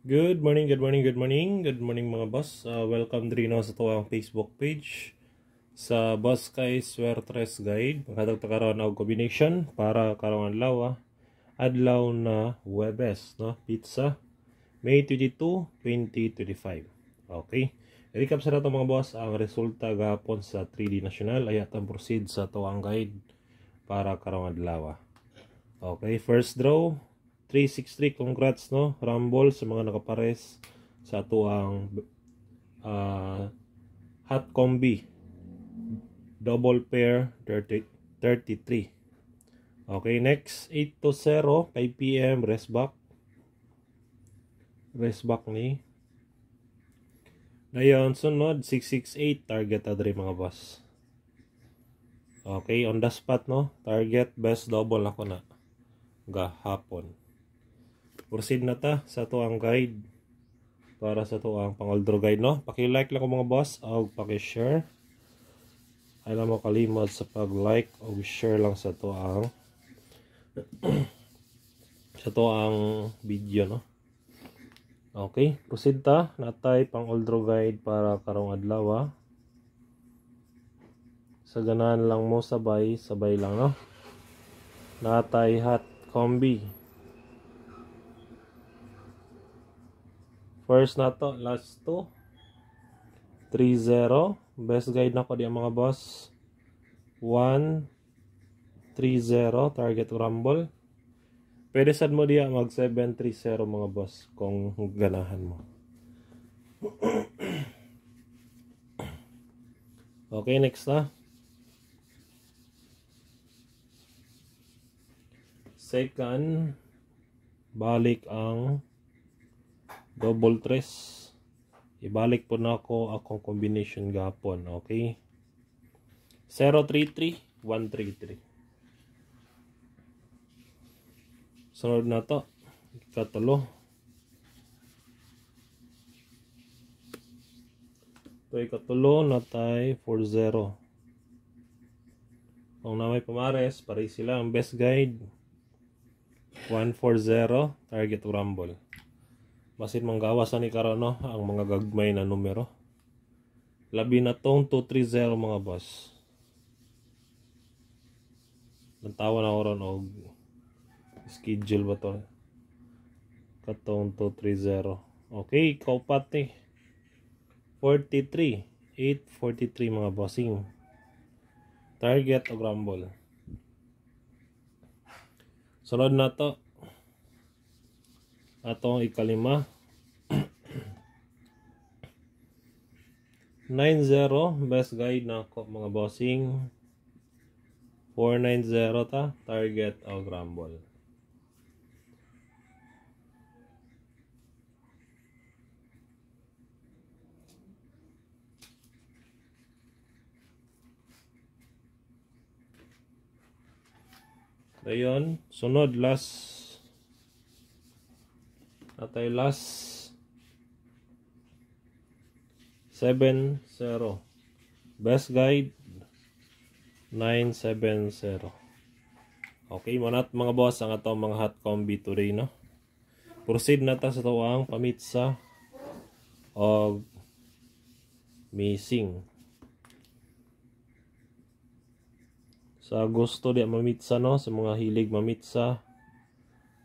Good morning, good morning, good morning. Good morning mga boss. Welcome din sa tuwang Facebook page sa Boss Kay Swertres Guide. Magkatag karon og combination para karong adlaw adlaw na Huwebes, no? Pizza May 22, 2025. Okay. I-recap sa nato mga boss ang resulta gahapon sa 3D National ay atong proceed sa tuwang guide para karong adlaw. Okay, first draw 363, congrats no, Rumble sa mga nakapares sa ato ang hot combi double pair 33. Okay, next 8 to 0 5 PM rest back ni dayon sunod 668 target adre mga boss. Okay, on the spot no, target best double ako na gahapon. Proceed na ta sa to ang guide para sa to ang pang-oldro guide no. Paki-like lang ko mga boss o paki-share. Ay lang mo kalimot sa pag-like o share lang sa to ang video no. Okay, proceed ta natay pang-oldro guide para karong adlaw. Sa ganahan lang mo sabay lang no. Natay hot combi. First na to, last to 3-0. Best guide na ko diyan mga boss. 1-3-0 target rumble. Pwede sad mo diya mag 7-3-0 mga boss kung ganahan mo. Okay, next na. Second, balik ang double tres. Ibalik po na ako akong combination gapon. Okay. 033 133. Sunod na to. Ikatulo. Ito ikatulo na tayo 40. Kung na may pamares, pare sila ang best guide. 140 target rumble. Basin manggawasan ni karon no ang mga gagmay na numero. Labi na tong 230 mga boss. Nantawa na oron og schedule ba to? Katong 230. Okay, kaupat ni 43 843 mga bossing. Target og rumble. Sunod na to atong ikalima 90 best guide na ako mga bossing. 490 ta target og rumble. Dayon sunod last atay last 7-0 best guide 970. Okay, manat mga boss ang atong mga hot combi today no. Proceed na ta sa tuwang pamitsa og missing. Sa gusto di mamitsa no, sa mga hilig mamitsa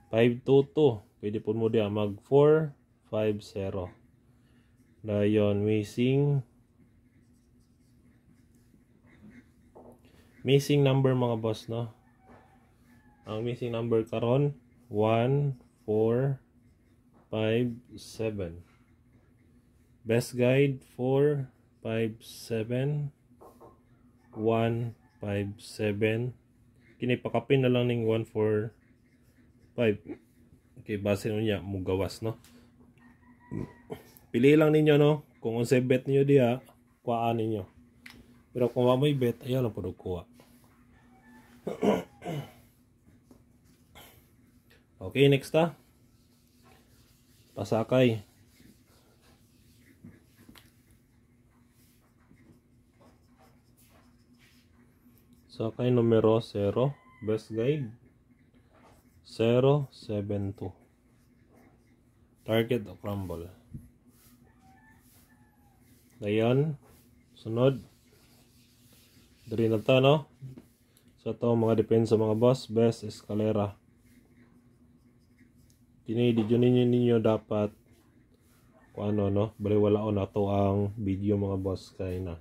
522. Pwede po mo diya mag 450. Dayon missing number mga boss no. Ang missing number karon 1457. Best guide 457 157. Kini pakapin na lang ning 145. Okay, base niya mo gawas no. Pili lang ninyo no kung unsa bet niyo diha, kuhaan ninyo. Pero kung wa may bet, ayaw lang pud kuha. Okay, next ta. Pasakay. Sakay numero 0, best guide 072. Target o crumble. Dayon, sunod. Dari na ta, no? So ito mga depensa mga boss, best escalera. Kini di ninyo dapat kung ano, no? Baliwala na to ang video mga boss kay na.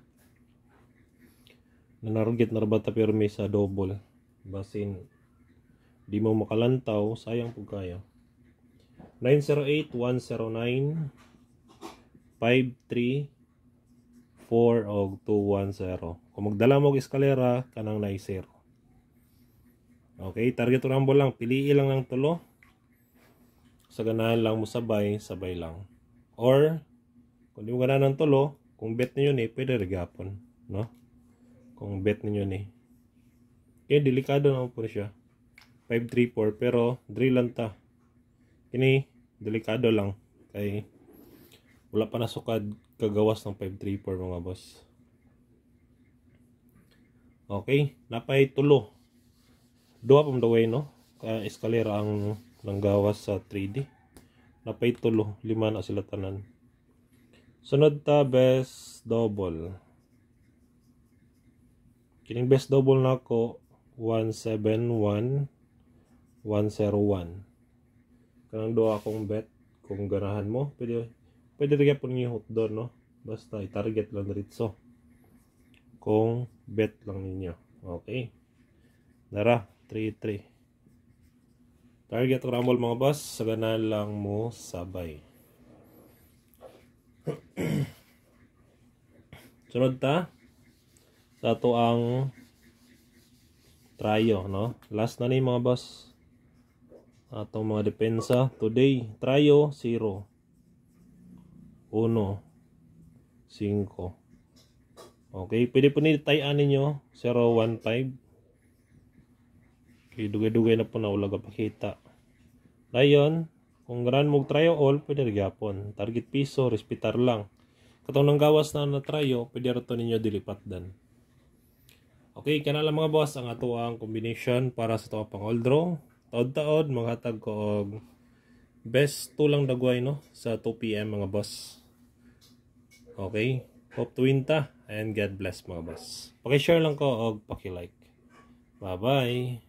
Nanarugit na rabata pirmi sa double. Basin di mo makalantaw, sayang po kayo. 908-109 534 og 210. Kung magdala mo og eskalera kanang 90. Okay, target rumble lang, piliin lang ng tulo. Sa ganahan lang mo sabay lang. Or kung di mo ganahan ng tulo, kung bet niyo ni pwede regapon, no? Kung bet niyo ni. Okay, delikado na po siya. 534 pero drill lang ta. Kini delikado lang kay wala pa nasukad kagawas ng 534 mga boss. Okay, napay tulo. Duha pang the way, no? Kaya eskalera ang nanggawas sa 3D. Napay tulo, 5 na sila tanan. Sunod ta best double. Kining best double nako 171 101. Kanang duha akong bet kung ganahan mo, pwede rin po ninyo hot doon, no? Basta i-target lang diretso. Kung bet lang ninyo. Okay. Nara, 3-3. Target rumble mga boss, sa ganahan lang mo sabay. Sunod ta sa ato ang tryo, no? Last na ni mga boss. Atong mga depensa today, tryo 0 1 5. Okay, pwede po nitayan ninyo 015. Okay, dugay-dugay na po na ulag pakita. Dayon, kung ganahan mo tryo all, pwede gyapon. Target piso, respetar lang. Katong nang gawas na tryo, pwede rato ninyo dilipatdan. Okay, kana lang mga boss ang ato ang combination para sa tuwa pang all draw. Taod-taod maghatag ko og best tulang dagway, no, sa 2 PM mga boss. Okay, hope to win ta and God bless mga boss. Paki-share lang ko og paki-like. Bye-bye.